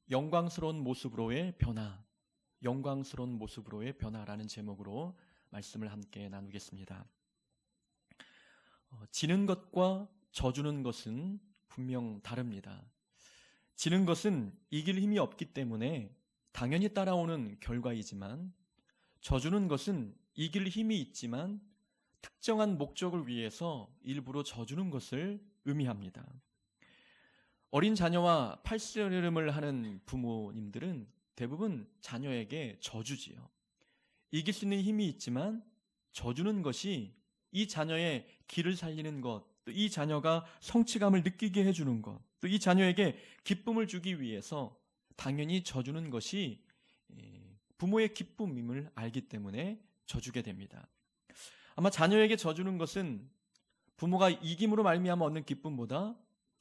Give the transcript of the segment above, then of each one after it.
영광스러운 모습으로의 변화, 영광스러운 모습으로의 변화라는 제목으로 말씀을 함께 나누겠습니다. 지는 것과 져주는 것은 분명 다릅니다. 지는 것은 이길 힘이 없기 때문에 당연히 따라오는 결과이지만, 져주는 것은 이길 힘이 있지만 특정한 목적을 위해서 일부러 져주는 것을 의미합니다. 어린 자녀와 팔씨름을 하는 부모님들은 대부분 자녀에게 져주지요. 이길 수 있는 힘이 있지만 져주는 것이 이 자녀의 길을 살리는 것, 또 이 자녀가 성취감을 느끼게 해주는 것, 또 이 자녀에게 기쁨을 주기 위해서 당연히 져주는 것이 부모의 기쁨임을 알기 때문에 져주게 됩니다. 아마 자녀에게 져주는 것은 부모가 이김으로 말미암아 얻는 기쁨보다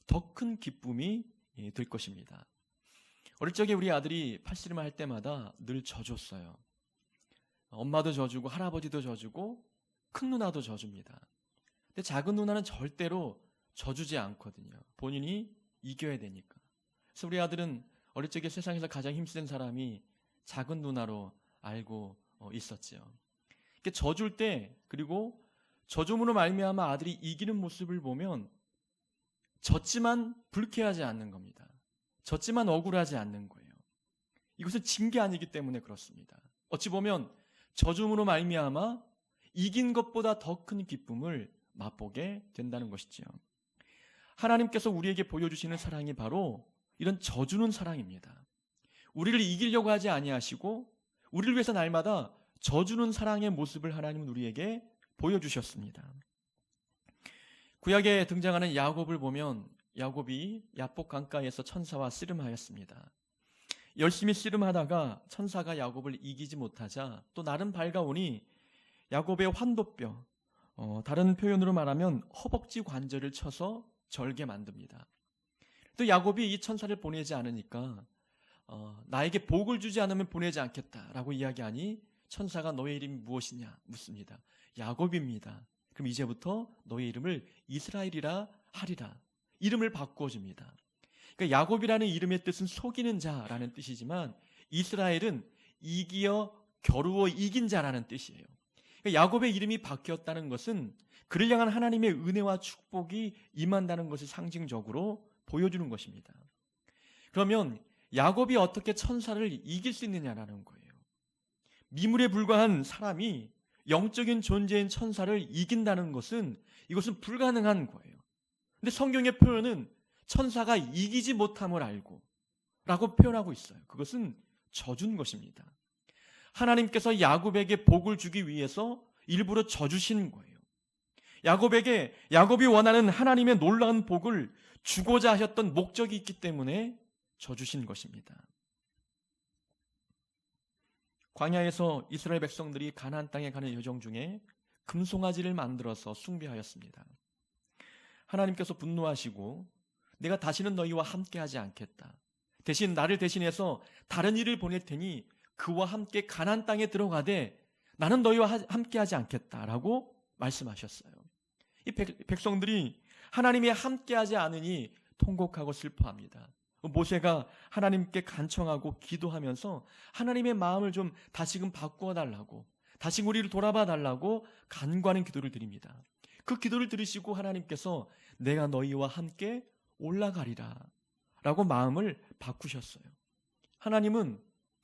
더 큰 기쁨이 될 것입니다. 어릴 적에 우리 아들이 팔씨름을 할 때마다 늘 져줬어요. 엄마도 져주고 할아버지도 져주고 큰 누나도 져줍니다. 근데 작은 누나는 절대로 져주지 않거든요. 본인이 이겨야 되니까. 그래서 우리 아들은 어릴 적에 세상에서 가장 힘센 사람이 작은 누나로 알고 있었죠. 져줄 때, 그리고 져줌으로 말미암아 아들이 이기는 모습을 보면 졌지만 불쾌하지 않는 겁니다. 졌지만 억울하지 않는 거예요. 이것은 진 게 아니기 때문에 그렇습니다. 어찌 보면 져줌으로 말미암아 이긴 것보다 더 큰 기쁨을 맛보게 된다는 것이죠. 하나님께서 우리에게 보여주시는 사랑이 바로 이런 져주는 사랑입니다. 우리를 이기려고 하지 아니하시고 우리를 위해서 날마다 져주는 사랑의 모습을 하나님은 우리에게 보여주셨습니다. 구약에 등장하는 야곱을 보면 야곱이 야복 강가에서 천사와 씨름하였습니다. 열심히 씨름하다가 천사가 야곱을 이기지 못하자 또 나름 밝아오니 야곱의 환도뼈, 다른 표현으로 말하면 허벅지 관절을 쳐서 절게 만듭니다. 또 야곱이 이 천사를 보내지 않으니까 나에게 복을 주지 않으면 보내지 않겠다라고 이야기하니 천사가 너의 이름이 무엇이냐 묻습니다. 야곱입니다. 그럼 이제부터 너의 이름을 이스라엘이라 하리라. 이름을 바꿔줍니다. 그러니까 야곱이라는 이름의 뜻은 속이는 자라는 뜻이지만 이스라엘은 이기어 겨루어 이긴 자라는 뜻이에요. 그러니까 야곱의 이름이 바뀌었다는 것은 그를 향한 하나님의 은혜와 축복이 임한다는 것을 상징적으로 보여주는 것입니다. 그러면 야곱이 어떻게 천사를 이길 수 있느냐라는 거예요. 미물에 불과한 사람이 영적인 존재인 천사를 이긴다는 것은 이것은 불가능한 거예요. 근데 성경의 표현은 천사가 이기지 못함을 알고 라고 표현하고 있어요. 그것은 져준 것입니다. 하나님께서 야곱에게 복을 주기 위해서 일부러 져주신 거예요. 야곱이 원하는 하나님의 놀라운 복을 주고자 하셨던 목적이 있기 때문에 져주신 것입니다. 광야에서 이스라엘 백성들이 가나안 땅에 가는 여정 중에 금송아지를 만들어서 숭배하였습니다. 하나님께서 분노하시고 내가 다시는 너희와 함께하지 않겠다. 대신 나를 대신해서 다른 이를 보낼 테니 그와 함께 가나안 땅에 들어가되 나는 너희와 함께하지 않겠다라고 말씀하셨어요. 이 백성들이 하나님이 함께하지 않으니 통곡하고 슬퍼합니다. 모세가 하나님께 간청하고 기도하면서 하나님의 마음을 좀 다시금 바꾸어 달라고, 다시 우리를 돌아봐 달라고 간구하는 기도를 드립니다. 그 기도를 들으시고 하나님께서 내가 너희와 함께 올라가리라 라고 마음을 바꾸셨어요. 하나님은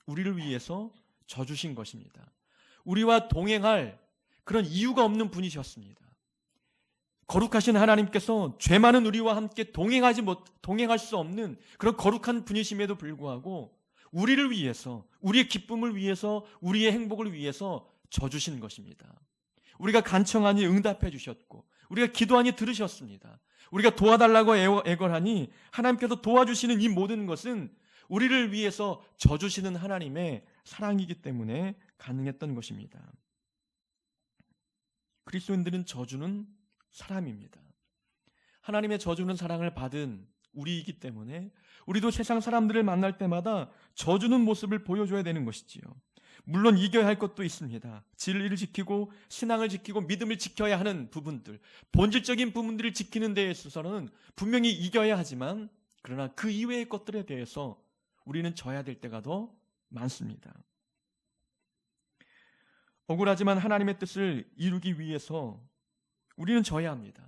우리를 위해서 져주신 것입니다. 우리와 동행할 그런 이유가 없는 분이셨습니다. 거룩하신 하나님께서 죄 많은 우리와 함께 동행할 수 없는 그런 거룩한 분이심에도 불구하고 우리를 위해서, 우리의 기쁨을 위해서, 우리의 행복을 위해서 져주신 것입니다. 우리가 간청하니 응답해 주셨고 우리가 기도하니 들으셨습니다. 우리가 도와달라고 애걸하니 하나님께서 도와주시는 이 모든 것은 우리를 위해서 져주시는 하나님의 사랑이기 때문에 가능했던 것입니다. 그리스도인들은 져주는 사람입니다. 하나님의 져주는 사랑을 받은 우리이기 때문에 우리도 세상 사람들을 만날 때마다 져주는 모습을 보여줘야 되는 것이지요. 물론 이겨야 할 것도 있습니다. 진리를 지키고 신앙을 지키고 믿음을 지켜야 하는 부분들, 본질적인 부분들을 지키는 데 있어서는 분명히 이겨야 하지만 그러나 그 이외의 것들에 대해서 우리는 져야 될 때가 더 많습니다. 억울하지만 하나님의 뜻을 이루기 위해서 우리는 져야 합니다.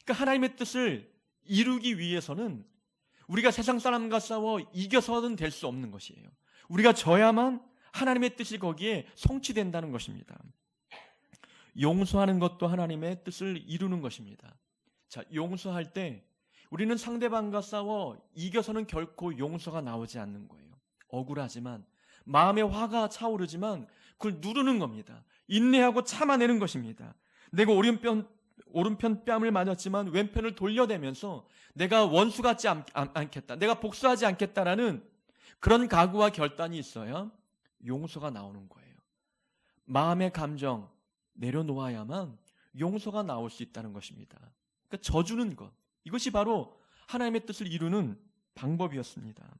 그러니까 하나님의 뜻을 이루기 위해서는 우리가 세상 사람과 싸워 이겨서는 될 수 없는 것이에요. 우리가 져야만 하나님의 뜻이 거기에 성취된다는 것입니다. 용서하는 것도 하나님의 뜻을 이루는 것입니다. 자, 용서할 때 우리는 상대방과 싸워 이겨서는 결코 용서가 나오지 않는 거예요. 억울하지만 마음에 화가 차오르지만 그걸 누르는 겁니다. 인내하고 참아내는 것입니다. 내가 오른편 뺨을 맞았지만 왼편을 돌려대면서 내가 원수 같지 않겠다, 내가 복수하지 않겠다라는 그런 각오와 결단이 있어야 용서가 나오는 거예요. 마음의 감정 내려놓아야만 용서가 나올 수 있다는 것입니다. 그러니까 져주는 것, 이것이 바로 하나님의 뜻을 이루는 방법이었습니다.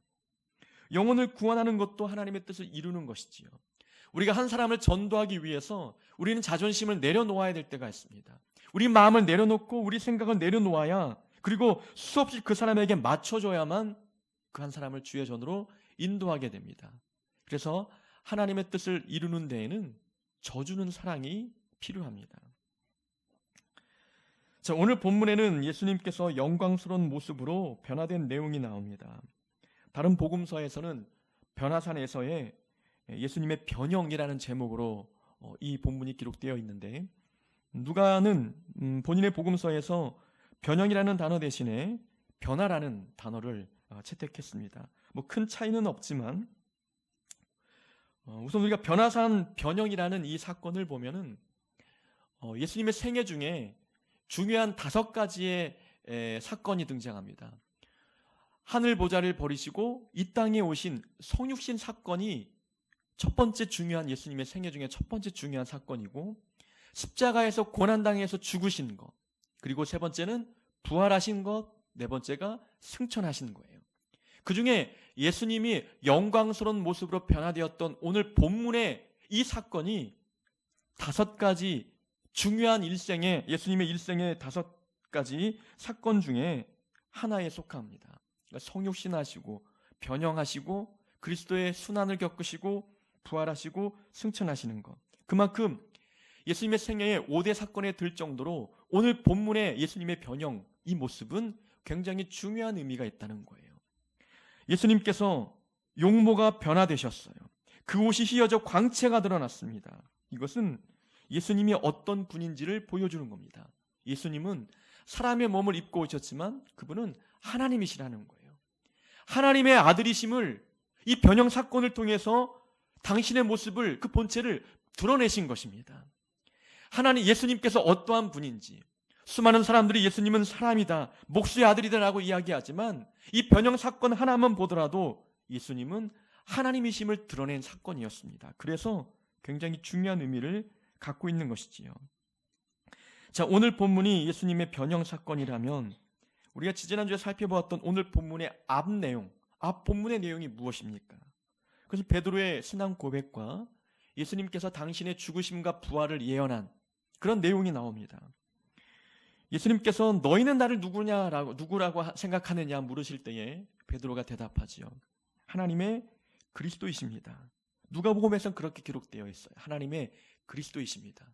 영혼을 구원하는 것도 하나님의 뜻을 이루는 것이지요. 우리가 한 사람을 전도하기 위해서 우리는 자존심을 내려놓아야 될 때가 있습니다. 우리 마음을 내려놓고 우리 생각을 내려놓아야, 그리고 수없이 그 사람에게 맞춰줘야만 그 한 사람을 주의 전으로 인도하게 됩니다. 그래서 하나님의 뜻을 이루는 데에는 져주는 사랑이 필요합니다. 자, 오늘 본문에는 예수님께서 영광스러운 모습으로 변화된 내용이 나옵니다. 다른 복음서에서는 변화산에서의 예수님의 변형이라는 제목으로 이 본문이 기록되어 있는데, 누가는 본인의 복음서에서 변형이라는 단어 대신에 변화라는 단어를 채택했습니다. 뭐 큰 차이는 없지만 우선 우리가 변화산 변형이라는 이 사건을 보면은 예수님의 생애 중에 중요한 5가지의 사건이 등장합니다. 하늘 보좌를 버리시고 이 땅에 오신 성육신 사건이 첫 번째 중요한, 예수님의 생애 중에 첫 번째 중요한 사건이고, 십자가에서 고난당해서 죽으신 것, 그리고 세 번째는 부활하신 것, 네 번째가 승천하신 거예요. 그 중에 예수님이 영광스러운 모습으로 변화되었던 오늘 본문의 이 사건이 5가지 중요한 일생의, 예수님의 일생의 5가지 사건 중에 하나에 속합니다. 그러니까 성육신하시고 변형하시고 그리스도의 순환을 겪으시고 부활하시고 승천하시는 것, 그만큼 예수님의 생애의 5대 사건에 들 정도로 오늘 본문의 예수님의 변형, 이 모습은 굉장히 중요한 의미가 있다는 거예요. 예수님께서 용모가 변화되셨어요. 그 옷이 휘어져 광채가 드러났습니다. 이것은 예수님이 어떤 분인지를 보여주는 겁니다. 예수님은 사람의 몸을 입고 오셨지만 그분은 하나님이시라는 거예요. 하나님의 아들이심을 이 변형 사건을 통해서 당신의 모습을, 그 본체를 드러내신 것입니다. 하나님, 예수님께서 어떠한 분인지, 수많은 사람들이 예수님은 사람이다, 목수의 아들이다라고 이야기하지만 이 변형 사건 하나만 보더라도 예수님은 하나님이심을 드러낸 사건이었습니다. 그래서 굉장히 중요한 의미를 갖고 있는 것이지요. 자, 오늘 본문이 예수님의 변형 사건이라면 우리가 지지난주에 살펴보았던 오늘 본문의 앞 내용, 앞 본문의 내용이 무엇입니까? 그것은 베드로의 신앙 고백과 예수님께서 당신의 죽으심과 부활을 예언한 그런 내용이 나옵니다. 예수님께서 너희는 나를 누구라고 생각하느냐 물으실 때에 베드로가 대답하지요. 하나님의 그리스도이십니다. 누가복음에서는 그렇게 기록되어 있어요. 하나님의 그리스도이십니다.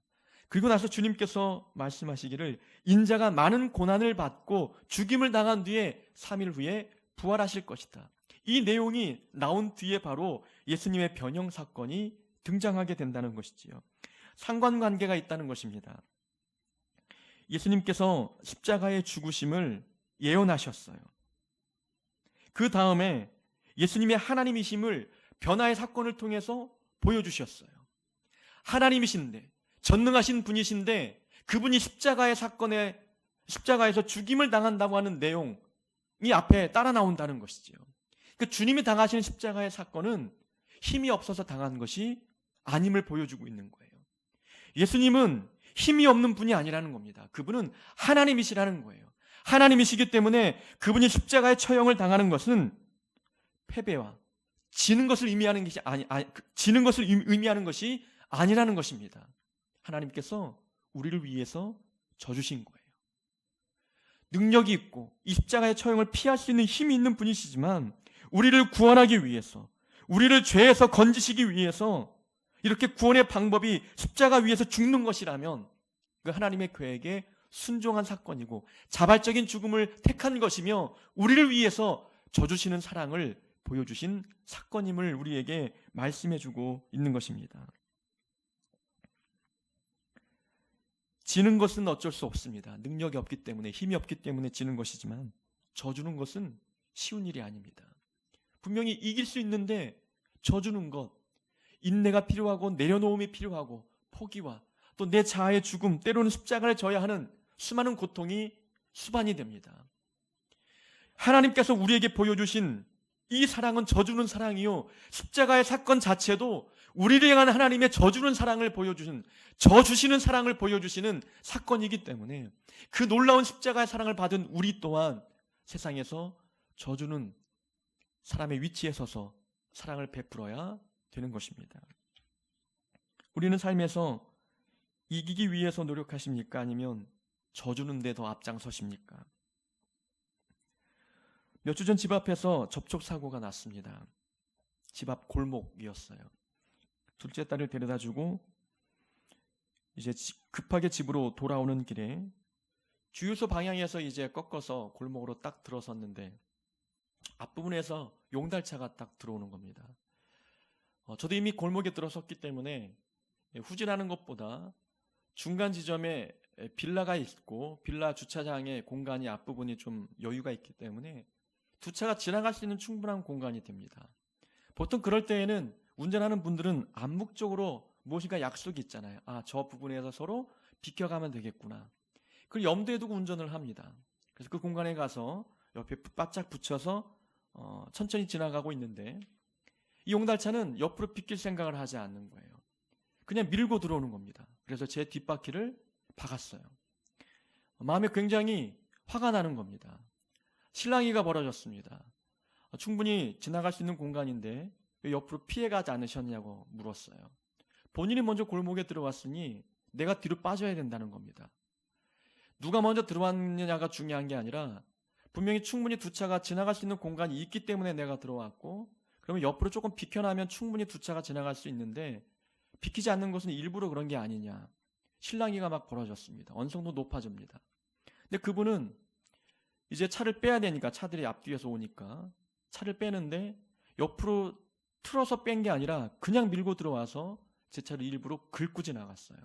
그리고 나서 주님께서 말씀하시기를 인자가 많은 고난을 받고 죽임을 당한 뒤에 3일 후에 부활하실 것이다. 이 내용이 나온 뒤에 바로 예수님의 변형 사건이 등장하게 된다는 것이지요. 상관관계가 있다는 것입니다. 예수님께서 십자가의 죽으심을 예언하셨어요. 그 다음에 예수님의 하나님이심을 변화의 사건을 통해서 보여주셨어요. 하나님이신데, 전능하신 분이신데 그분이 십자가에서 죽임을 당한다고 하는 내용이 앞에 따라 나온다는 것이지요. 그 주님이 당하시는 십자가의 사건은 힘이 없어서 당한 것이 아님을 보여주고 있는 거예요. 예수님은 힘이 없는 분이 아니라는 겁니다. 그분은 하나님이시라는 거예요. 하나님이시기 때문에 그분이 십자가의 처형을 당하는 것은 패배와 지는 것을 의미하는 것이 아니라는 것입니다. 하나님께서 우리를 위해서 져주신 거예요. 능력이 있고 이 십자가의 처형을 피할 수 있는 힘이 있는 분이시지만 우리를 구원하기 위해서, 우리를 죄에서 건지시기 위해서 이렇게 구원의 방법이 십자가 위에서 죽는 것이라면 그 하나님의 계획에 순종한 사건이고 자발적인 죽음을 택한 것이며 우리를 위해서 져주시는 사랑을 보여주신 사건임을 우리에게 말씀해주고 있는 것입니다. 지는 것은 어쩔 수 없습니다. 능력이 없기 때문에, 힘이 없기 때문에 지는 것이지만 져주는 것은 쉬운 일이 아닙니다. 분명히 이길 수 있는데 져주는 것, 인내가 필요하고 내려놓음이 필요하고 포기와 또 내 자아의 죽음, 때로는 십자가를 져야 하는 수많은 고통이 수반이 됩니다. 하나님께서 우리에게 보여주신 이 사랑은 져주는 사랑이요, 십자가의 사건 자체도 우리를 향한 하나님의 져주는 사랑을 보여주신, 져주시는 사랑을 보여주시는 사건이기 때문에 그 놀라운 십자가의 사랑을 받은 우리 또한 세상에서 져주는 사람의 위치에 서서 사랑을 베풀어야 되는 것입니다. 우리는 삶에서 이기기 위해서 노력하십니까? 아니면 져주는 데 더 앞장서십니까? 몇 주 전 집 앞에서 접촉사고가 났습니다. 집 앞 골목이었어요. 둘째 딸을 데려다주고 이제 급하게 집으로 돌아오는 길에 주유소 방향에서 이제 꺾어서 골목으로 딱 들어섰는데 앞부분에서 용달차가 딱 들어오는 겁니다. 저도 이미 골목에 들어섰기 때문에 후진하는 것보다 중간 지점에 빌라가 있고 빌라 주차장의 공간이 앞부분이 좀 여유가 있기 때문에 두 차가 지나갈 수 있는 충분한 공간이 됩니다. 보통 그럴 때에는 운전하는 분들은 암묵적으로 무엇인가 약속이 있잖아요. 아, 저 부분에서 서로 비켜가면 되겠구나. 그걸 염두에 두고 운전을 합니다. 그래서 그 공간에 가서 옆에 바짝 붙여서 천천히 지나가고 있는데 이 용달차는 옆으로 비킬 생각을 하지 않는 거예요. 그냥 밀고 들어오는 겁니다. 그래서 제 뒷바퀴를 박았어요. 마음에 굉장히 화가 나는 겁니다. 실랑이가 벌어졌습니다. 충분히 지나갈 수 있는 공간인데 왜 옆으로 피해가지 않으셨냐고 물었어요. 본인이 먼저 골목에 들어왔으니 내가 뒤로 빠져야 된다는 겁니다. 누가 먼저 들어왔느냐가 중요한 게 아니라 분명히 충분히 두 차가 지나갈 수 있는 공간이 있기 때문에 내가 들어왔고, 그러면 옆으로 조금 비켜나면 충분히 두 차가 지나갈 수 있는데 비키지 않는 것은 일부러 그런 게 아니냐. 실랑이가 막 벌어졌습니다. 언성도 높아집니다. 근데 그분은 이제 차를 빼야 되니까, 차들이 앞뒤에서 오니까 차를 빼는데 옆으로 틀어서 뺀 게 아니라 그냥 밀고 들어와서 제 차를 일부러 긁고 지나갔어요.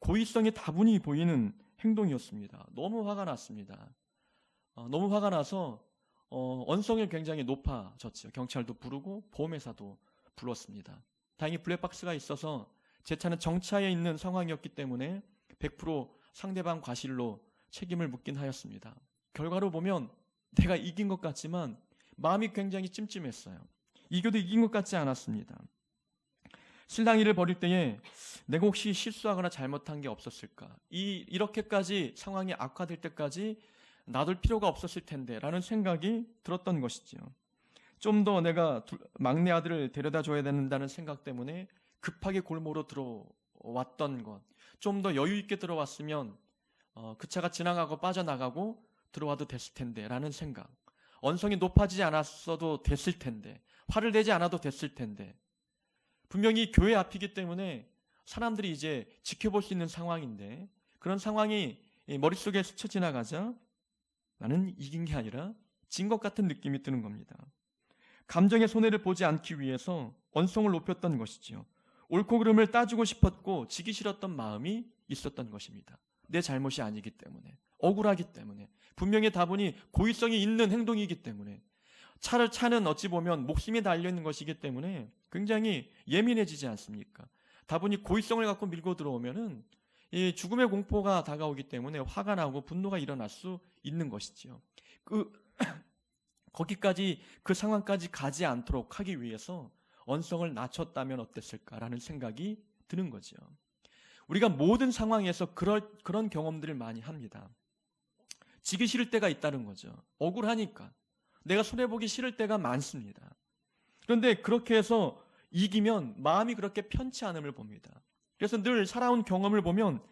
고의성이 다분히 보이는 행동이었습니다. 너무 화가 났습니다. 너무 화가 나서 언성이 굉장히 높아졌죠. 경찰도 부르고 보험회사도 불렀습니다. 다행히 블랙박스가 있어서 제 차는 정차에 있는 상황이었기 때문에 100% 상대방 과실로 책임을 묻긴 하였습니다. 결과로 보면 내가 이긴 것 같지만 마음이 굉장히 찜찜했어요. 이겨도 이긴 것 같지 않았습니다. 실랑이를 벌일 때에 내가 혹시 실수하거나 잘못한 게 없었을까? 이렇게까지 상황이 악화될 때까지 놔둘 필요가 없었을 텐데 라는 생각이 들었던 것이죠. 좀 더 내가 막내 아들을 데려다 줘야 된다는 생각 때문에 급하게 골목으로 들어왔던 것, 좀 더 여유 있게 들어왔으면 그 차가 지나가고 빠져나가고 들어와도 됐을 텐데 라는 생각, 언성이 높아지지 않았어도 됐을 텐데, 화를 내지 않아도 됐을 텐데, 분명히 교회 앞이기 때문에 사람들이 이제 지켜볼 수 있는 상황인데 그런 상황이 머릿속에 스쳐 지나가자 나는 이긴 게 아니라 진 것 같은 느낌이 드는 겁니다. 감정의 손해를 보지 않기 위해서 언성을 높였던 것이지요. 옳고 그름을 따지고 싶었고 지기 싫었던 마음이 있었던 것입니다. 내 잘못이 아니기 때문에, 억울하기 때문에, 분명히 다분히 고의성이 있는 행동이기 때문에, 차는 어찌 보면 목숨이 달려있는 것이기 때문에 굉장히 예민해지지 않습니까? 다분히 고의성을 갖고 밀고 들어오면은 이 죽음의 공포가 다가오기 때문에 화가 나고 분노가 일어날 수 있는 것이지요. 거기까지, 그 상황까지 가지 않도록 하기 위해서 언성을 낮췄다면 어땠을까라는 생각이 드는 거죠. 우리가 모든 상황에서 그런 경험들을 많이 합니다. 지기 싫을 때가 있다는 거죠. 억울하니까. 내가 손해보기 싫을 때가 많습니다. 그런데 그렇게 해서 이기면 마음이 그렇게 편치 않음을 봅니다. 그래서 늘 살아온 경험을 보면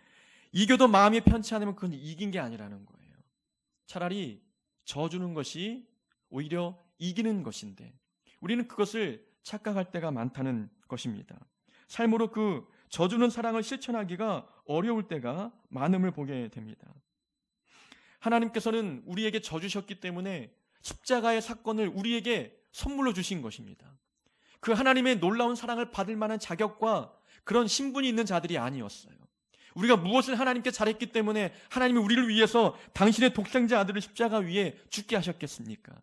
이겨도 마음이 편치 않으면 그건 이긴 게 아니라는 거예요. 차라리 져주는 것이 오히려 이기는 것인데 우리는 그것을 착각할 때가 많다는 것입니다. 삶으로 그 저주는 사랑을 실천하기가 어려울 때가 많음을 보게 됩니다. 하나님께서는 우리에게 져주셨기 때문에 십자가의 사건을 우리에게 선물로 주신 것입니다. 그 하나님의 놀라운 사랑을 받을 만한 자격과 그런 신분이 있는 자들이 아니었어요. 우리가 무엇을 하나님께 잘했기 때문에 하나님이 우리를 위해서 당신의 독생자 아들을 십자가 위에 죽게 하셨겠습니까?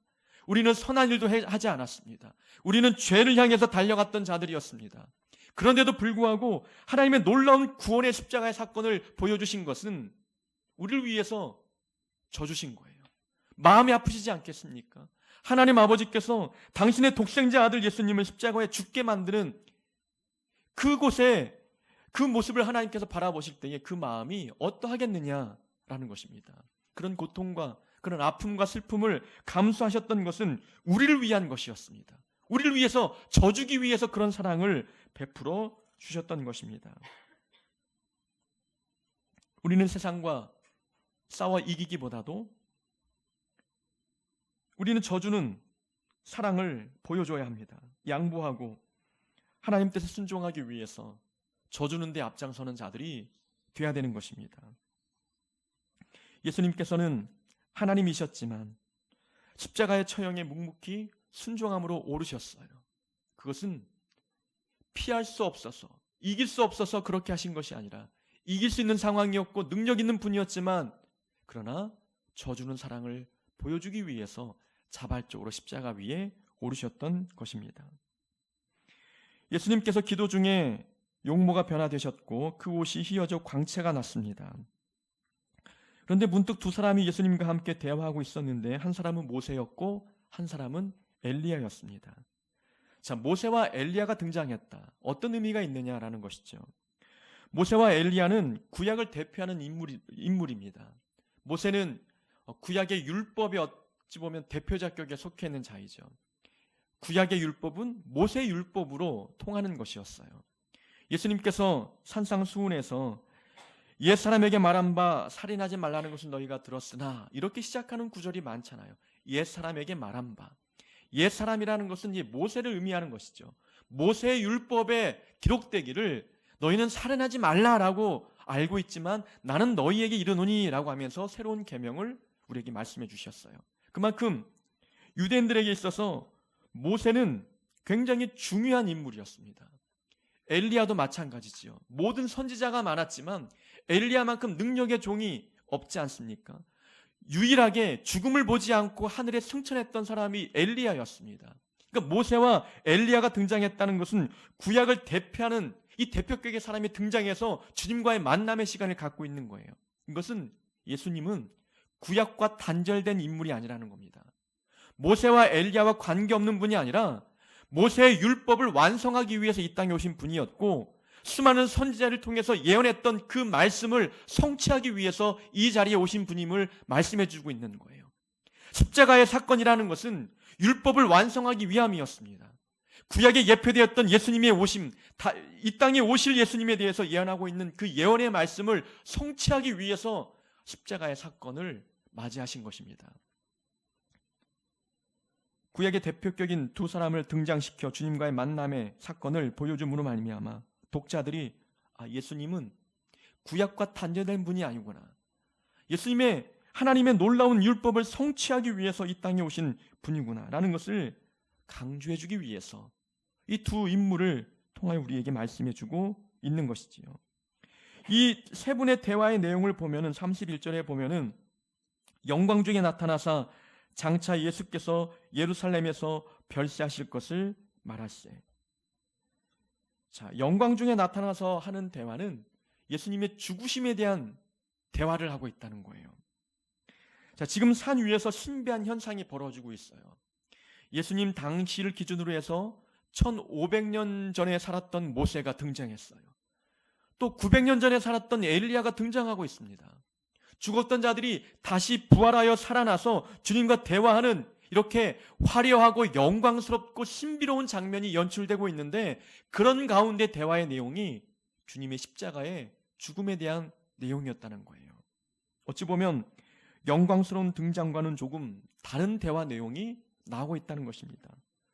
우리는 선한 일도 하지 않았습니다. 우리는 죄를 향해서 달려갔던 자들이었습니다. 그런데도 불구하고 하나님의 놀라운 구원의 십자가의 사건을 보여주신 것은 우리를 위해서 져주신 거예요. 마음이 아프시지 않겠습니까? 하나님 아버지께서 당신의 독생자 아들 예수님을 십자가에 죽게 만드는 그곳에 그 모습을 하나님께서 바라보실 때에 그 마음이 어떠하겠느냐라는 것입니다. 그런 고통과 그런 아픔과 슬픔을 감수하셨던 것은 우리를 위한 것이었습니다. 우리를 위해서 져주기 위해서 그런 사랑을 베풀어 주셨던 것입니다. 우리는 세상과 싸워 이기기보다도 우리는 져주는 사랑을 보여줘야 합니다. 양보하고 하나님 뜻에 순종하기 위해서 져주는 데 앞장서는 자들이 돼야 되는 것입니다. 예수님께서는 하나님이셨지만 십자가의 처형에 묵묵히 순종함으로 오르셨어요. 그것은 피할 수 없어서, 이길 수 없어서 그렇게 하신 것이 아니라 이길 수 있는 상황이었고 능력 있는 분이었지만 그러나 져주는 사랑을 보여주기 위해서 자발적으로 십자가 위에 오르셨던 것입니다. 예수님께서 기도 중에 용모가 변화되셨고 그 옷이 휘어져 광채가 났습니다. 그런데 문득 두 사람이 예수님과 함께 대화하고 있었는데 한 사람은 모세였고 한 사람은 엘리야였습니다. 자, 모세와 엘리야가 등장했다. 어떤 의미가 있느냐라는 것이죠. 모세와 엘리야는 구약을 대표하는 인물입니다. 모세는 구약의 율법에 어찌 보면 대표자격에 속해 있는 자이죠. 구약의 율법은 모세의 율법으로 통하는 것이었어요. 예수님께서 산상수훈에서 옛사람에게 말한 바 살인하지 말라는 것은 너희가 들었으나 이렇게 시작하는 구절이 많잖아요. 옛사람에게 말한 바. 옛사람이라는 것은 이 모세를 의미하는 것이죠. 모세의 율법에 기록되기를 너희는 살인하지 말라라고 알고 있지만 나는 너희에게 이르노니 라고 하면서 새로운 계명을 우리에게 말씀해 주셨어요. 그만큼 유대인들에게 있어서 모세는 굉장히 중요한 인물이었습니다. 엘리야도 마찬가지지요. 모든 선지자가 많았지만 엘리야만큼 능력의 종이 없지 않습니까? 유일하게 죽음을 보지 않고 하늘에 승천했던 사람이 엘리야였습니다. 그러니까 모세와 엘리야가 등장했다는 것은 구약을 대표하는 이 대표격의 사람이 등장해서 주님과의 만남의 시간을 갖고 있는 거예요. 이것은 예수님은 구약과 단절된 인물이 아니라는 겁니다. 모세와 엘리야와 관계없는 분이 아니라 모세의 율법을 완성하기 위해서 이 땅에 오신 분이었고 수많은 선지자를 통해서 예언했던 그 말씀을 성취하기 위해서 이 자리에 오신 분임을 말씀해 주고 있는 거예요. 십자가의 사건이라는 것은 율법을 완성하기 위함이었습니다. 구약에 예표되었던 예수님의 오심, 이 땅에 오실 예수님에 대해서 예언하고 있는 그 예언의 말씀을 성취하기 위해서 십자가의 사건을 맞이하신 것입니다. 구약의 대표격인 두 사람을 등장시켜 주님과의 만남의 사건을 보여줌으로 말미암아 독자들이 예수님은 구약과 단절된 분이 아니구나. 예수님의 하나님의 놀라운 율법을 성취하기 위해서 이 땅에 오신 분이구나 라는 것을 강조해주기 위해서 이 두 인물을 통하여 우리에게 말씀해주고 있는 것이지요. 이 세 분의 대화의 내용을 보면은 31절에 보면은 영광 중에 나타나사 장차 예수께서 예루살렘에서 별세하실 것을 말하시되. 자, 영광 중에 나타나서 하는 대화는 예수님의 죽으심에 대한 대화를 하고 있다는 거예요. 자, 지금 산 위에서 신비한 현상이 벌어지고 있어요. 예수님 당시를 기준으로 해서 1500년 전에 살았던 모세가 등장했어요. 또 900년 전에 살았던 엘리야가 등장하고 있습니다. 죽었던 자들이 다시 부활하여 살아나서 주님과 대화하는 이렇게 화려하고 영광스럽고 신비로운 장면이 연출되고 있는데 그런 가운데 대화의 내용이 주님의 십자가의 죽음에 대한 내용이었다는 거예요. 어찌 보면 영광스러운 등장과는 조금 다른 대화 내용이 나오고 있다는 것입니다.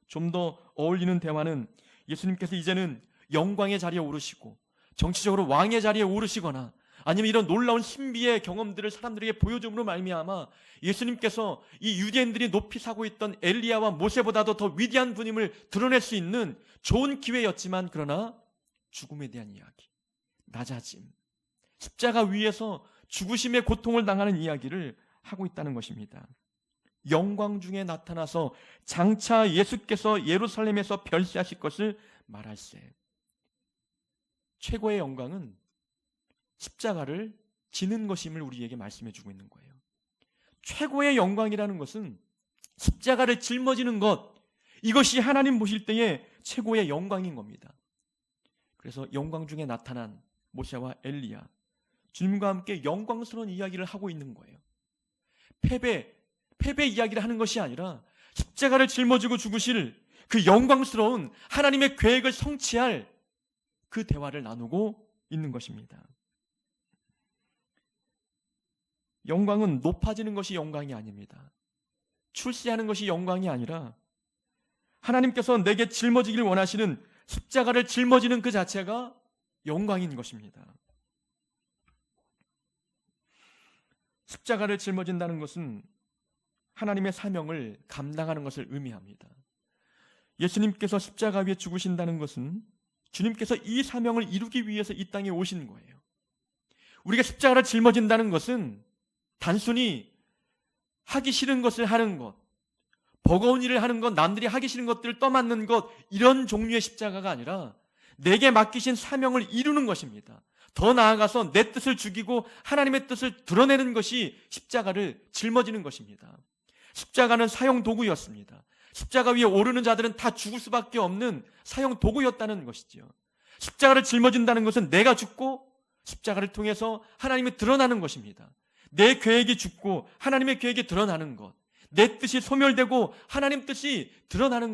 좀 더 어울리는 대화는 예수님께서 이제는 영광의 자리에 오르시고 정치적으로 왕의 자리에 오르시거나 아니면 이런 놀라운 신비의 경험들을 사람들에게 보여줌으로 말미암아 예수님께서 이 유대인들이 높이 사고 있던 엘리야와 모세보다도 더 위대한 분임을 드러낼 수 있는 좋은 기회였지만, 그러나 죽음에 대한 이야기, 낮아짐, 십자가 위에서 죽으심의 고통을 당하는 이야기를 하고 있다는 것입니다. 영광 중에 나타나서 장차 예수께서 예루살렘에서 별세하실 것을 말할세. 최고의 영광은 십자가를 지는 것임을 우리에게 말씀해 주고 있는 거예요. 최고의 영광이라는 것은 십자가를 짊어지는 것, 이것이 하나님 보실 때의 최고의 영광인 겁니다. 그래서 영광 중에 나타난 모세와 엘리야, 주님과 함께 영광스러운 이야기를 하고 있는 거예요. 패배 이야기를 하는 것이 아니라 십자가를 짊어지고 죽으실 그 영광스러운 하나님의 계획을 성취할 그 대화를 나누고 있는 것입니다. 영광은 높아지는 것이 영광이 아닙니다. 출세하는 것이 영광이 아니라 하나님께서 내게 짊어지길 원하시는 십자가를 짊어지는 그 자체가 영광인 것입니다. 십자가를 짊어진다는 것은 하나님의 사명을 감당하는 것을 의미합니다. 예수님께서 십자가 위에 죽으신다는 것은 주님께서 이 사명을 이루기 위해서 이 땅에 오신 거예요. 우리가 십자가를 짊어진다는 것은 단순히 하기 싫은 것을 하는 것, 버거운 일을 하는 것, 남들이 하기 싫은 것들을 떠맡는 것, 이런 종류의 십자가가 아니라 내게 맡기신 사명을 이루는 것입니다. 더 나아가서 내 뜻을 죽이고 하나님의 뜻을 드러내는 것이 십자가를 짊어지는 것입니다. 십자가는 사형 도구였습니다. 십자가 위에 오르는 자들은 다 죽을 수밖에 없는 사형 도구였다는 것이죠. 십자가를 짊어진다는 것은 내가 죽고 십자가를 통해서 하나님이 드러나는 것입니다. 내 계획이 죽고 하나님의 계획이 드러나는 것, 내 뜻이 소멸되고 하나님 뜻이 드러나는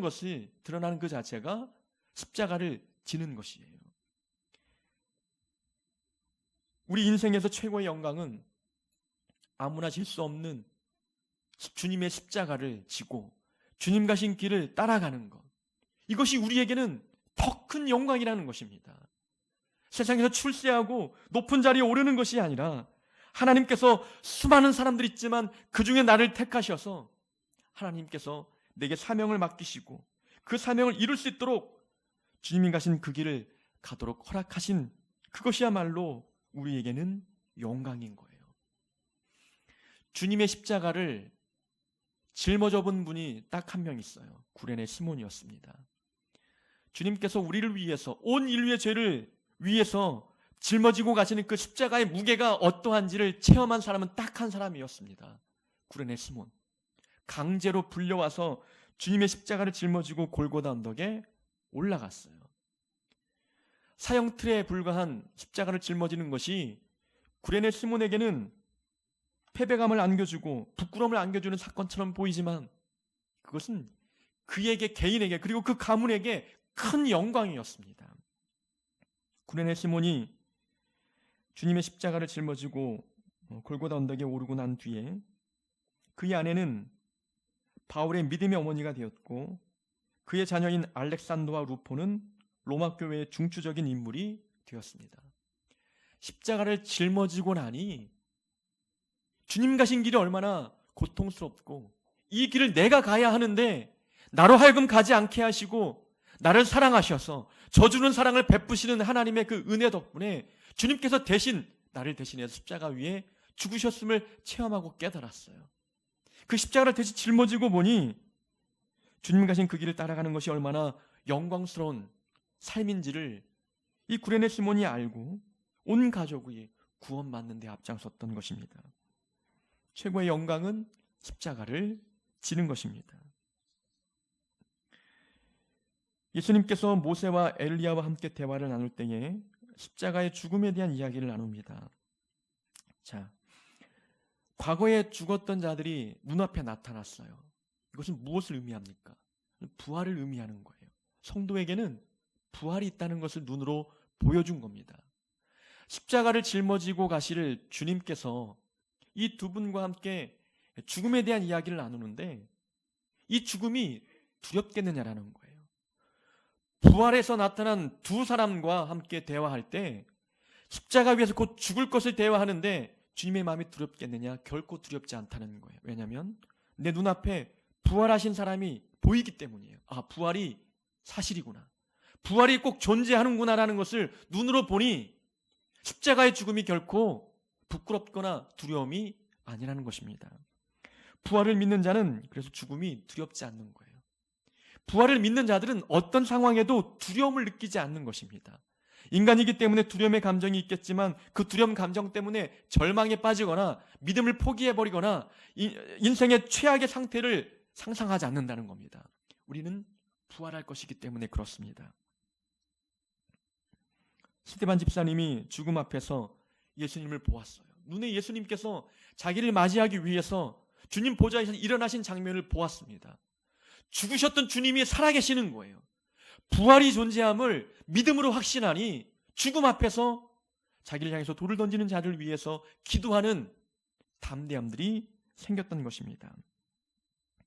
그 자체가 십자가를 지는 것이에요. 우리 인생에서 최고의 영광은 아무나 질 수 없는 주님의 십자가를 지고 주님 가신 길을 따라가는 것, 이것이 우리에게는 더 큰 영광이라는 것입니다. 세상에서 출세하고 높은 자리에 오르는 것이 아니라 하나님께서 수많은 사람들이 있지만 그 중에 나를 택하셔서 하나님께서 내게 사명을 맡기시고 그 사명을 이룰 수 있도록 주님이 가신 그 길을 가도록 허락하신 그것이야말로 우리에게는 영광인 거예요. 주님의 십자가를 짊어져 본 분이 딱 한 명 있어요. 구레네 시몬이었습니다. 주님께서 우리를 위해서, 온 인류의 죄를 위해서 짊어지고 가시는 그 십자가의 무게가 어떠한지를 체험한 사람은 딱 한 사람이었습니다. 구레네 시몬. 강제로 불려와서 주님의 십자가를 짊어지고 골고다 언덕에 올라갔어요. 사형틀에 불과한 십자가를 짊어지는 것이 구레네 시몬에게는 패배감을 안겨주고 부끄러움을 안겨주는 사건처럼 보이지만 그것은 그에게, 개인에게, 그리고 그 가문에게 큰 영광이었습니다. 구레네 시몬이 주님의 십자가를 짊어지고 골고다 언덕에 오르고 난 뒤에 그의 아내는 바울의 믿음의 어머니가 되었고 그의 자녀인 알렉산더와 루포는 로마 교회의 중추적인 인물이 되었습니다. 십자가를 짊어지고 나니 주님 가신 길이 얼마나 고통스럽고 이 길을 내가 가야 하는데 나로 하여금 가지 않게 하시고 나를 사랑하셔서 저주는 사랑을 베푸시는 하나님의 그 은혜 덕분에 주님께서 대신 나를 대신해서 십자가 위에 죽으셨음을 체험하고 깨달았어요. 그 십자가를 대신 짊어지고 보니 주님 가신 그 길을 따라가는 것이 얼마나 영광스러운 삶인지를 이 구레네 시몬이 알고 온 가족이 구원받는 데 앞장섰던 것입니다. 최고의 영광은 십자가를 지는 것입니다. 예수님께서 모세와 엘리야와 함께 대화를 나눌 때에 십자가의 죽음에 대한 이야기를 나눕니다. 자, 과거에 죽었던 자들이 눈앞에 나타났어요. 이것은 무엇을 의미합니까? 부활을 의미하는 거예요. 성도에게는 부활이 있다는 것을 눈으로 보여준 겁니다. 십자가를 짊어지고 가실 주님께서 이 두 분과 함께 죽음에 대한 이야기를 나누는데 이 죽음이 두렵겠느냐라는 거예요. 부활에서 나타난 두 사람과 함께 대화할 때 십자가 위에서 곧 죽을 것을 대화하는데 주님의 마음이 두렵겠느냐? 결코 두렵지 않다는 거예요. 왜냐하면 내 눈앞에 부활하신 사람이 보이기 때문이에요. 아, 부활이 사실이구나. 부활이 꼭 존재하는구나라는 것을 눈으로 보니 십자가의 죽음이 결코 부끄럽거나 두려움이 아니라는 것입니다. 부활을 믿는 자는 그래서 죽음이 두렵지 않는 거예요. 부활을 믿는 자들은 어떤 상황에도 두려움을 느끼지 않는 것입니다. 인간이기 때문에 두려움의 감정이 있겠지만 그 두려움 감정 때문에 절망에 빠지거나 믿음을 포기해버리거나 인생의 최악의 상태를 상상하지 않는다는 겁니다. 우리는 부활할 것이기 때문에 그렇습니다. 스테반 집사님이 죽음 앞에서 예수님을 보았어요. 눈에 예수님께서 자기를 맞이하기 위해서 주님 보좌에서 일어나신 장면을 보았습니다. 죽으셨던 주님이 살아계시는 거예요. 부활이 존재함을 믿음으로 확신하니 죽음 앞에서 자기를 향해서 돌을 던지는 자를 위해서 기도하는 담대함들이 생겼던 것입니다.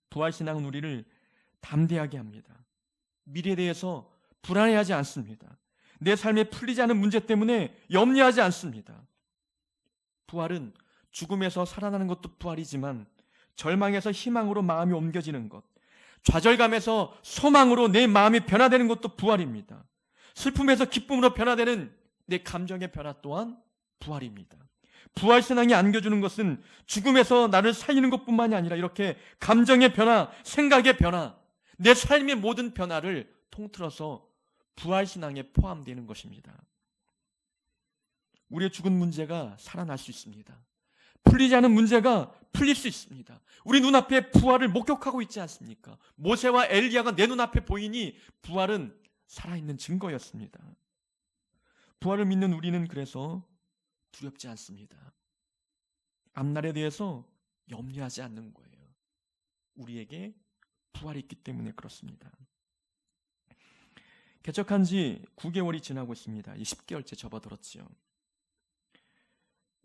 부활신앙은 우리를 담대하게 합니다. 미래에 대해서 불안해하지 않습니다. 내 삶에 풀리지 않은 문제 때문에 염려하지 않습니다. 부활은 죽음에서 살아나는 것도 부활이지만 절망에서 희망으로 마음이 옮겨지는 것, 좌절감에서 소망으로 내 마음이 변화되는 것도 부활입니다. 슬픔에서 기쁨으로 변화되는 내 감정의 변화 또한 부활입니다. 부활신앙이 안겨주는 것은 죽음에서 나를 살리는 것뿐만이 아니라 이렇게 감정의 변화, 생각의 변화, 내 삶의 모든 변화를 통틀어서 부활신앙에 포함되는 것입니다. 우리의 죽은 문제가 살아날 수 있습니다. 풀리지 않은 문제가 풀릴 수 있습니다. 우리 눈앞에 부활을 목격하고 있지 않습니까? 모세와 엘리야가 내 눈앞에 보이니 부활은 살아있는 증거였습니다. 부활을 믿는 우리는 그래서 두렵지 않습니다. 앞날에 대해서 염려하지 않는 거예요. 우리에게 부활이 있기 때문에 그렇습니다. 개척한 지 9개월이 지나고 있습니다. 10개월째 접어들었지요.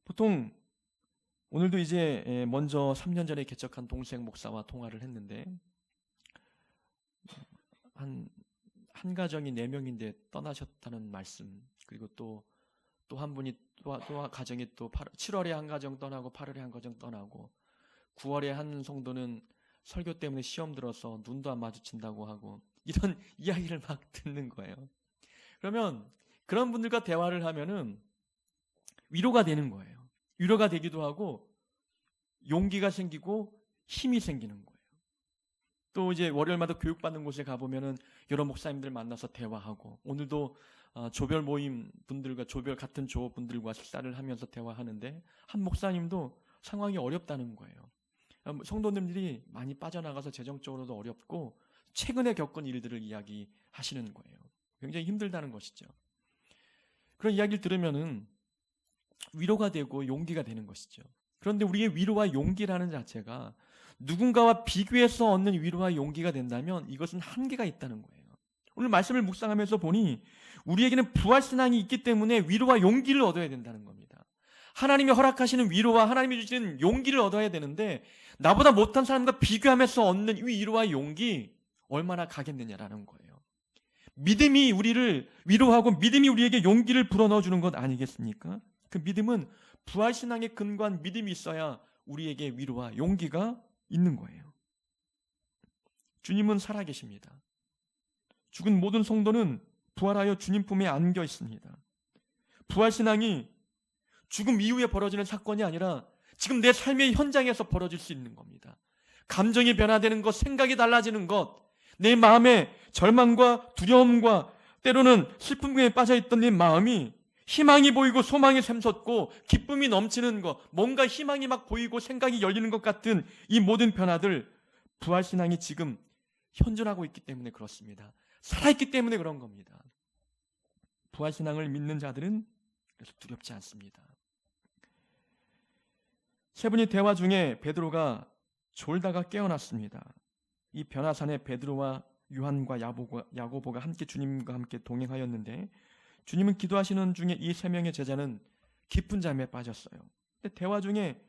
보통 오늘도 이제 먼저 3년 전에 개척한 동생 목사와 통화를 했는데 한 가정이 4명인데 떠나셨다는 말씀, 그리고 또 한 분이 또 가정이 또 7월에 한 가정 떠나고 8월에 한 가정 떠나고 9월에 한 성도는 설교 때문에 시험 들어서 눈도 안 마주친다고 하고 이런 이야기를 막 듣는 거예요. 그러면 그런 분들과 대화를 하면은 위로가 되는 거예요. 위로가 되기도 하고 용기가 생기고 힘이 생기는 거예요. 또 이제 월요일마다 교육받는 곳에 가보면은 여러 목사님들 만나서 대화하고, 오늘도 조별 모임 분들과 같은 조 분들과 식사를 하면서 대화하는데 한 목사님도 상황이 어렵다는 거예요. 성도님들이 많이 빠져나가서 재정적으로도 어렵고 최근에 겪은 일들을 이야기하시는 거예요. 굉장히 힘들다는 것이죠. 그런 이야기를 들으면은 위로가 되고 용기가 되는 것이죠. 그런데 우리의 위로와 용기라는 자체가 누군가와 비교해서 얻는 위로와 용기가 된다면 이것은 한계가 있다는 거예요. 오늘 말씀을 묵상하면서 보니 우리에게는 부활신앙이 있기 때문에 위로와 용기를 얻어야 된다는 겁니다. 하나님이 허락하시는 위로와 하나님이 주시는 용기를 얻어야 되는데 나보다 못한 사람과 비교하면서 얻는 이 위로와 용기 얼마나 가겠느냐라는 거예요. 믿음이 우리를 위로하고 믿음이 우리에게 용기를 불어넣어 주는 것 아니겠습니까? 그 믿음은 부활신앙의 근거한 믿음이 있어야 우리에게 위로와 용기가 있는 거예요. 주님은 살아계십니다. 죽은 모든 성도는 부활하여 주님 품에 안겨 있습니다. 부활신앙이 죽음 이후에 벌어지는 사건이 아니라 지금 내 삶의 현장에서 벌어질 수 있는 겁니다. 감정이 변화되는 것, 생각이 달라지는 것, 내 마음에 절망과 두려움과 때로는 슬픔에 빠져있던 내 마음이 희망이 보이고 소망이 샘솟고 기쁨이 넘치는 것, 뭔가 희망이 막 보이고 생각이 열리는 것 같은 이 모든 변화들, 부활신앙이 지금 현존하고 있기 때문에 그렇습니다. 살아있기 때문에 그런 겁니다. 부활신앙을 믿는 자들은 그래서 두렵지 않습니다. 세 분이 대화 중에 베드로가 졸다가 깨어났습니다. 이 변화산에 베드로와 요한과 야고보가 함께 주님과 함께 동행하였는데 주님은 기도하시는 중에 이 세 명의 제자는 깊은 잠에 빠졌어요. 근데 대화 중에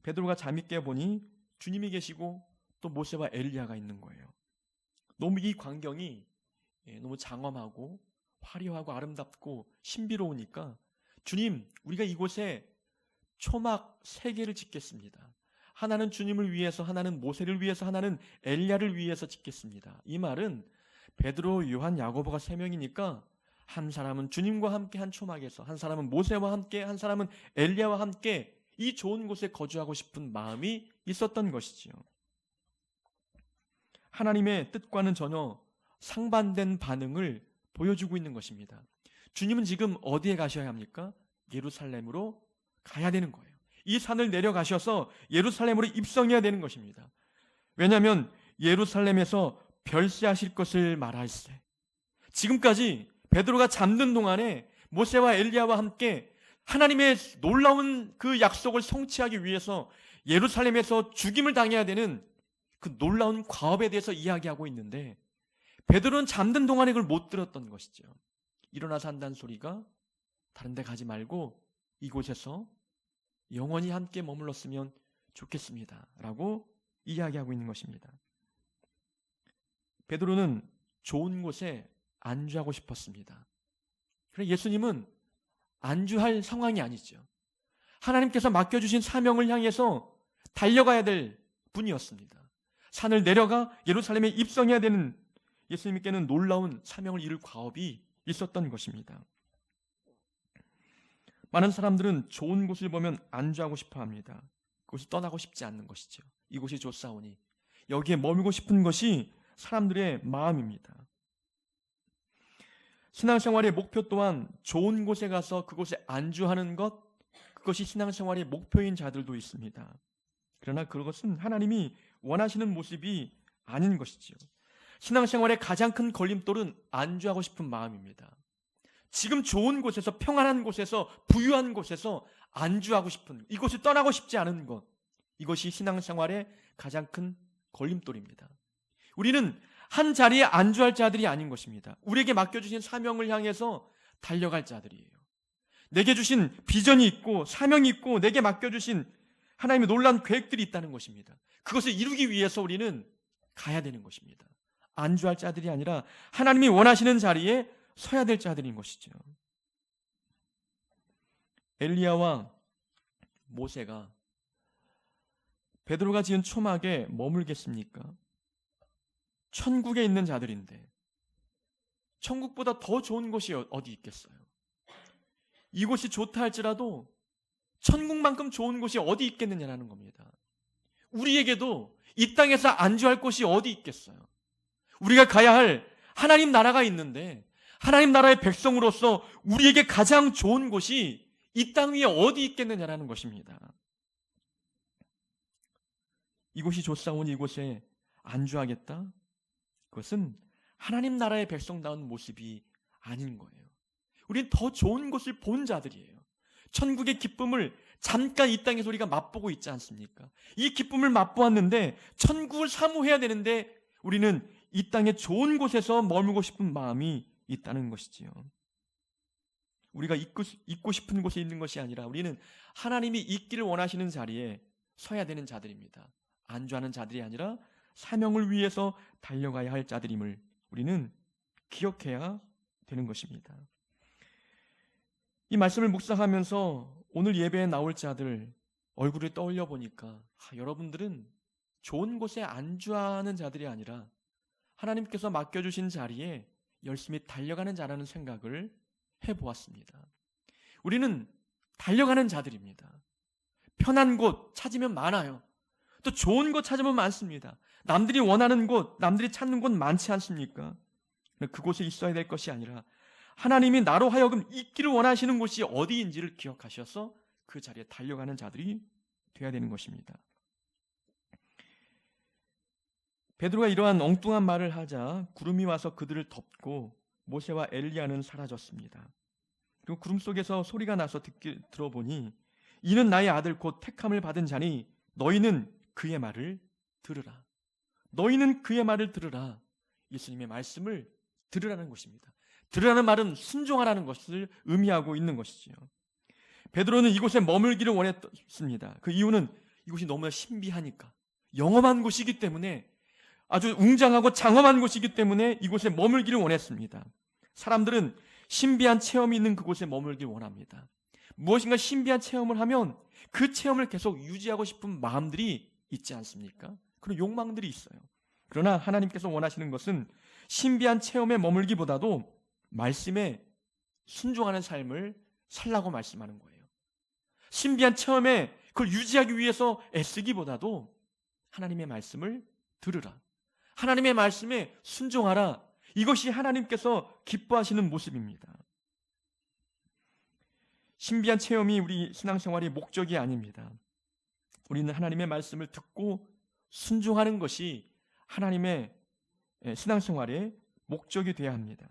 베드로가 잠이 깨보니 주님이 계시고 또 모세와 엘리야가 있는 거예요. 너무 이 광경이 너무 장엄하고 화려하고 아름답고 신비로우니까 주님, 우리가 이곳에 초막 3개를 짓겠습니다. 하나는 주님을 위해서, 하나는 모세를 위해서, 하나는 엘리야를 위해서 짓겠습니다. 이 말은 베드로, 요한, 야고보가 3명이니까 한 사람은 주님과 함께 한 초막에서, 한 사람은 모세와 함께, 한 사람은 엘리야와 함께 이 좋은 곳에 거주하고 싶은 마음이 있었던 것이지요. 하나님의 뜻과는 전혀 상반된 반응을 보여주고 있는 것입니다. 주님은 지금 어디에 가셔야 합니까? 예루살렘으로 가야 되는 거예요. 이 산을 내려가셔서 예루살렘으로 입성해야 되는 것입니다. 왜냐하면 예루살렘에서 별세하실 것을 말할세. 지금까지 베드로가 잠든 동안에 모세와 엘리야와 함께 하나님의 놀라운 그 약속을 성취하기 위해서 예루살렘에서 죽임을 당해야 되는 그 놀라운 과업에 대해서 이야기하고 있는데 베드로는 잠든 동안에 그걸 못 들었던 것이죠. 일어나서 한다는 소리가 다른 데 가지 말고 이곳에서 영원히 함께 머물렀으면 좋겠습니다 라고 이야기하고 있는 것입니다. 베드로는 좋은 곳에 안주하고 싶었습니다. 그래서 예수님은 안주할 상황이 아니죠. 하나님께서 맡겨주신 사명을 향해서 달려가야 될 분이었습니다. 산을 내려가 예루살렘에 입성해야 되는 예수님께는 놀라운 사명을 이룰 과업이 있었던 것입니다. 많은 사람들은 좋은 곳을 보면 안주하고 싶어 합니다. 그곳을 떠나고 싶지 않는 것이죠. 이곳이 좋사오니 여기에 머물고 싶은 것이 사람들의 마음입니다. 신앙생활의 목표 또한 좋은 곳에 가서 그곳에 안주하는 것, 그것이 신앙생활의 목표인 자들도 있습니다. 그러나 그것은 하나님이 원하시는 모습이 아닌 것이죠. 신앙생활의 가장 큰 걸림돌은 안주하고 싶은 마음입니다. 지금 좋은 곳에서, 평안한 곳에서, 부유한 곳에서 안주하고 싶은, 이곳을 떠나고 싶지 않은 것, 이것이 신앙생활의 가장 큰 걸림돌입니다. 우리는 한 자리에 안주할 자들이 아닌 것입니다. 우리에게 맡겨주신 사명을 향해서 달려갈 자들이에요. 내게 주신 비전이 있고 사명이 있고 내게 맡겨주신 하나님의 놀라운 계획들이 있다는 것입니다. 그것을 이루기 위해서 우리는 가야 되는 것입니다. 안주할 자들이 아니라 하나님이 원하시는 자리에 서야 될 자들인 것이죠. 엘리야와 모세가 베드로가 지은 초막에 머물겠습니까? 천국에 있는 자들인데 천국보다 더 좋은 곳이 어디 있겠어요? 이곳이 좋다 할지라도 천국만큼 좋은 곳이 어디 있겠느냐라는 겁니다. 우리에게도 이 땅에서 안주할 곳이 어디 있겠어요? 우리가 가야 할 하나님 나라가 있는데 하나님 나라의 백성으로서 우리에게 가장 좋은 곳이 이 땅 위에 어디 있겠느냐라는 것입니다. 이곳이 좋사오니 이곳에 안주하겠다? 그것은 하나님 나라의 백성다운 모습이 아닌 거예요. 우리는 더 좋은 곳을 본 자들이에요. 천국의 기쁨을 잠깐 이 땅에서 우리가 맛보고 있지 않습니까? 이 기쁨을 맛보았는데 천국을 사모해야 되는데 우리는 이 땅의 좋은 곳에서 머물고 싶은 마음이 있다는 것이지요. 우리가 있고 싶은 곳에 있는 것이 아니라 우리는 하나님이 있기를 원하시는 자리에 서야 되는 자들입니다. 안주하는 자들이 아니라 사명을 위해서 달려가야 할 자들임을 우리는 기억해야 되는 것입니다. 이 말씀을 묵상하면서 오늘 예배에 나올 자들 얼굴을 떠올려 보니까 여러분들은 좋은 곳에 안주하는 자들이 아니라 하나님께서 맡겨주신 자리에 열심히 달려가는 자라는 생각을 해보았습니다. 우리는 달려가는 자들입니다. 편한 곳 찾으면 많아요. 또 좋은 곳 찾으면 많습니다. 남들이 원하는 곳, 남들이 찾는 곳 많지 않습니까? 그곳에 있어야 될 것이 아니라 하나님이 나로 하여금 있기를 원하시는 곳이 어디인지를 기억하셔서 그 자리에 달려가는 자들이 되어야 되는 것입니다. 베드로가 이러한 엉뚱한 말을 하자 구름이 와서 그들을 덮고 모세와 엘리야는 사라졌습니다. 그리고 구름 속에서 소리가 나서 들어보니 이는 나의 아들 곧 택함을 받은 자니 너희는 그의 말을 들으라. 너희는 그의 말을 들으라. 예수님의 말씀을 들으라는 것입니다. 들으라는 말은 순종하라는 것을 의미하고 있는 것이지요. 베드로는 이곳에 머물기를 원했습니다. 그 이유는 이곳이 너무나 신비하니까, 영험한 곳이기 때문에, 아주 웅장하고 장엄한 곳이기 때문에 이곳에 머물기를 원했습니다. 사람들은 신비한 체험이 있는 그곳에 머물길 원합니다. 무엇인가 신비한 체험을 하면 그 체험을 계속 유지하고 싶은 마음들이 있지 않습니까? 그런 욕망들이 있어요. 그러나 하나님께서 원하시는 것은 신비한 체험에 머물기보다도 말씀에 순종하는 삶을 살라고 말씀하는 거예요. 신비한 체험에 그걸 유지하기 위해서 애쓰기보다도 하나님의 말씀을 들으라, 하나님의 말씀에 순종하라, 이것이 하나님께서 기뻐하시는 모습입니다. 신비한 체험이 우리 신앙생활의 목적이 아닙니다. 우리는 하나님의 말씀을 듣고 순종하는 것이 하나님의 신앙생활의 목적이 되어야 합니다.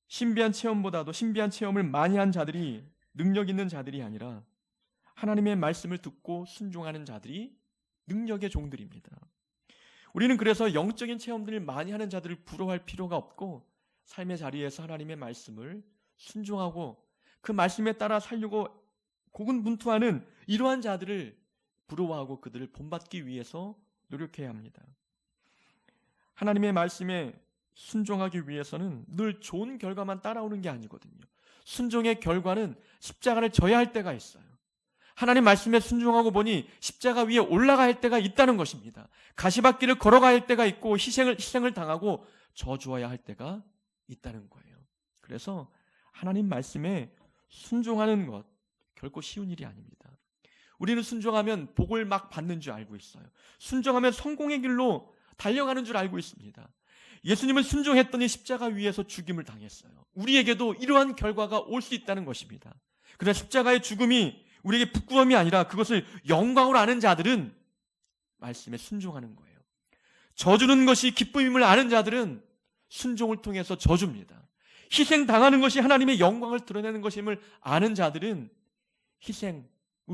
신비한 체험보다도 신비한 체험을 많이 한 자들이 능력 있는 자들이 아니라 하나님의 말씀을 듣고 순종하는 자들이 능력의 종들입니다. 우리는 그래서 영적인 체험들을 많이 하는 자들을 부러워할 필요가 없고 삶의 자리에서 하나님의 말씀을 순종하고 그 말씀에 따라 살려고 고군분투하는 이러한 자들을 부러워하고 그들을 본받기 위해서 노력해야 합니다. 하나님의 말씀에 순종하기 위해서는 늘 좋은 결과만 따라오는 게 아니거든요. 순종의 결과는 십자가를 져야 할 때가 있어요. 하나님 말씀에 순종하고 보니 십자가 위에 올라가야 할 때가 있다는 것입니다. 가시밭길을 걸어가야 할 때가 있고 희생을 당하고 져주어야 할 때가 있다는 거예요. 그래서 하나님 말씀에 순종하는 것 결코 쉬운 일이 아닙니다. 우리는 순종하면 복을 막 받는 줄 알고 있어요. 순종하면 성공의 길로 달려가는 줄 알고 있습니다. 예수님은 순종했더니 십자가 위에서 죽임을 당했어요. 우리에게도 이러한 결과가 올 수 있다는 것입니다. 그러나 십자가의 죽음이 우리에게 부끄러움이 아니라 그것을 영광으로 아는 자들은 말씀에 순종하는 거예요. 져주는 것이 기쁨임을 아는 자들은 순종을 통해서 져줍니다. 희생당하는 것이 하나님의 영광을 드러내는 것임을 아는 자들은 희생을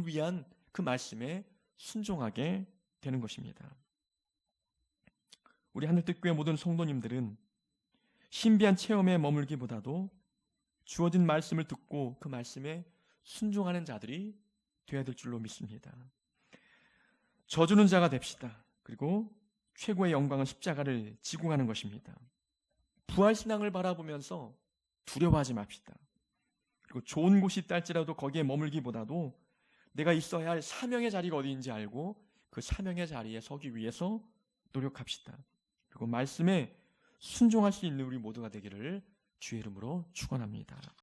위한 그 말씀에 순종하게 되는 것입니다. 우리 하늘빛교회 모든 성도님들은 신비한 체험에 머물기보다도 주어진 말씀을 듣고 그 말씀에 순종하는 자들이 되어야 될 줄로 믿습니다. 져주는 자가 됩시다. 그리고 최고의 영광은 십자가를 지고 가는 것입니다. 부활신앙을 바라보면서 두려워하지 맙시다. 그리고 좋은 곳이 있달지라도 거기에 머물기보다도 내가 있어야 할 사명의 자리가 어디인지 알고 그 사명의 자리에 서기 위해서 노력합시다. 그리고 말씀에 순종할 수 있는 우리 모두가 되기를 주의 이름으로 축원합니다.